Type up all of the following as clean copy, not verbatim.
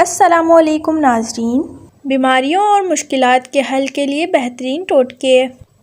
अस्सलामुअलैकुम नाज़रीन। बीमारियों और मुश्किलात के हल के लिए बेहतरीन टोटके।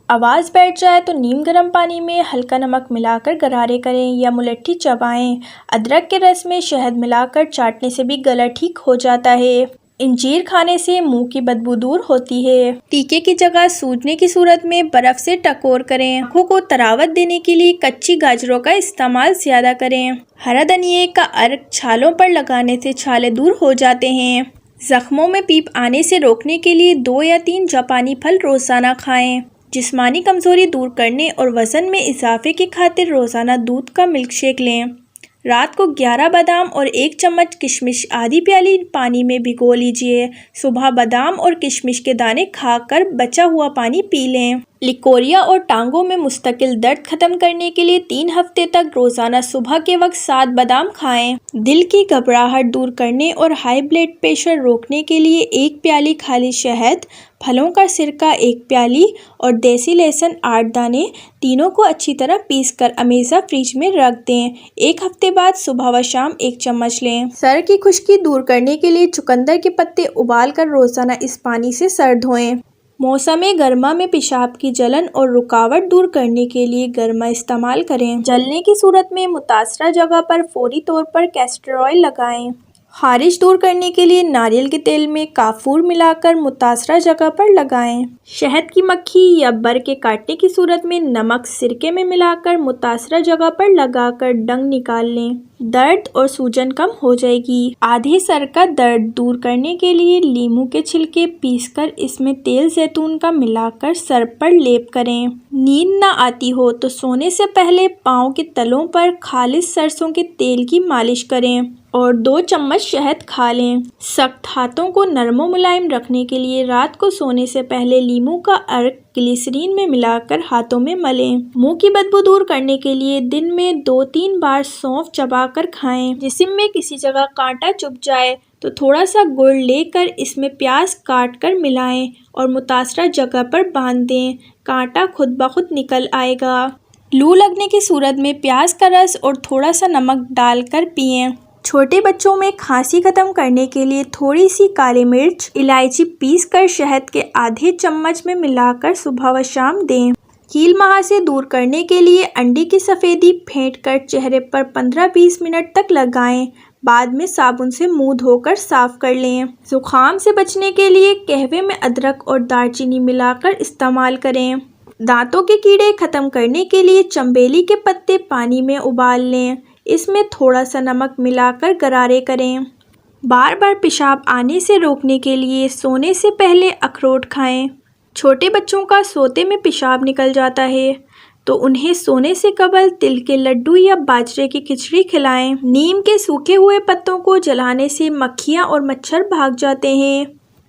आवाज़ बैठ जाए तो नीम गर्म पानी में हल्का नमक मिलाकर गरारे करें या मुलट्ठी चबाएं। अदरक के रस में शहद मिलाकर चाटने से भी गला ठीक हो जाता है। इंजीर खाने से मुंह की बदबू दूर होती है। टीके की जगह सूजने की सूरत में बर्फ़ से टकोर करें। आँखों को तरावत देने के लिए कच्ची गाजरों का इस्तेमाल ज़्यादा करें। हरा धनिया का अर्क छालों पर लगाने से छाले दूर हो जाते हैं। जख्मों में पीप आने से रोकने के लिए 2 या 3 जापानी फल रोज़ाना खाएं। जिस्मानी कमज़ोरी दूर करने और वज़न में इजाफे की खातिर रोज़ाना दूध का मिल्क शेक लें। रात को 11 बादाम और 1 चम्मच किशमिश आधी प्याली पानी में भिगो लीजिए। सुबह बादाम और किशमिश के दाने खाकर बचा हुआ पानी पी लें। लिकोरिया और टांगों में मुस्तकिल दर्द खत्म करने के लिए 3 हफ्ते तक रोज़ाना सुबह के वक्त 7 बादाम खाएं। दिल की घबराहट दूर करने और हाई ब्लड प्रेशर रोकने के लिए 1 प्याली खाली शहद, फलों का सिरका 1 प्याली और देसी लहसुन 8 दाने, तीनों को अच्छी तरह पीसकर अमेज़ा फ्रिज में रख दें। 1 हफ्ते बाद सुबह व शाम 1 चम्मच लें। सर की खुश्की दूर करने के लिए चुकंदर के पत्ते उबाल कर रोज़ाना इस पानी से सर धोएं। मौसम गर्मा में पेशाब की जलन और रुकावट दूर करने के लिए गरमा इस्तेमाल करें। जलने की सूरत में मुतासरा जगह पर फौरी तौर पर कैस्टर ऑयल लगाएं। खारिश दूर करने के लिए नारियल के तेल में काफूर मिलाकर मुतासरा जगह पर लगाएं। शहद की मक्खी या बर के काटने की सूरत में नमक सिरके में मिलाकर मुतासरा जगह पर लगाकर डंग निकाल लें। दर्द और सूजन कम हो जाएगी। आधे सर का दर्द दूर करने के लिए लीमू के छिलके पीसकर इसमें तेल जैतून का मिलाकर सर पर लेप करें। नींद न आती हो तो सोने से पहले पाँव के तलों पर खालिस सरसों के तेल की मालिश करें और 2 चम्मच शहद खा लें। सख्त हाथों को नरम मुलायम रखने के लिए रात को सोने से पहले लीमू का अर्क ग्लिसरीन में मिलाकर हाथों में मलें। मुंह की बदबू दूर करने के लिए दिन में 2-3 बार सौंफ चबाकर खाएं। जिस्म में किसी जगह कांटा चुभ जाए तो थोड़ा सा गुड़ लेकर इसमें प्याज काट कर मिलाएं और मुतासरा जगह पर बांध दें। कांटा खुद ब खुद निकल आएगा। लू लगने की सूरत में प्याज का रस और थोड़ा सा नमक डालकर पिएं। छोटे बच्चों में खांसी खत्म करने के लिए थोड़ी सी काली मिर्च, इलायची पीसकर शहद के आधे चम्मच में मिलाकर सुबह व शाम दें। कील महासे दूर करने के लिए अंडे की सफ़ेदी फेंटकर चेहरे पर 15-20 मिनट तक लगाएं। बाद में साबुन से मुंह धोकर साफ कर लें। जुकाम से बचने के लिए कहवे में अदरक और दालचीनी मिलाकर इस्तेमाल करें। दांतों के कीड़े खत्म करने के लिए चंबेली के पत्ते पानी में उबाल लें। इसमें थोड़ा सा नमक मिलाकर गरारे करें। बार बार पेशाब आने से रोकने के लिए सोने से पहले अखरोट खाएं। छोटे बच्चों का सोते में पेशाब निकल जाता है तो उन्हें सोने से कबल तिल के लड्डू या बाजरे की खिचड़ी खिलाएं। नीम के सूखे हुए पत्तों को जलाने से मक्खियाँ और मच्छर भाग जाते हैं।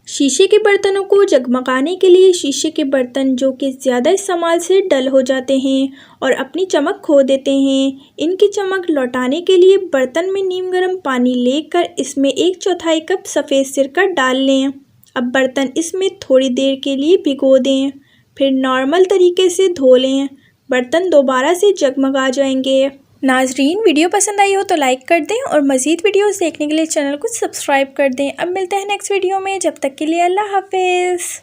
शीशे के बर्तनों को जगमगाने के लिए शीशे के बर्तन जो कि ज़्यादा इस्तेमाल से डल हो जाते हैं और अपनी चमक खो देते हैं, इनकी चमक लौटाने के लिए बर्तन में नीम गर्म पानी लेकर इसमें 1/4 कप सफ़ेद सिरका डाल लें। अब बर्तन इसमें थोड़ी देर के लिए भिगो दें, फिर नॉर्मल तरीके से धो लें। बर्तन दोबारा से जगमगा जाएंगे। नाजरीन, वीडियो पसंद आई हो तो लाइक कर दें और मज़ीद वीडियोस देखने के लिए चैनल को सब्सक्राइब कर दें। अब मिलते हैं नेक्स्ट वीडियो में, जब तक के लिए अल्लाह हाफिज़।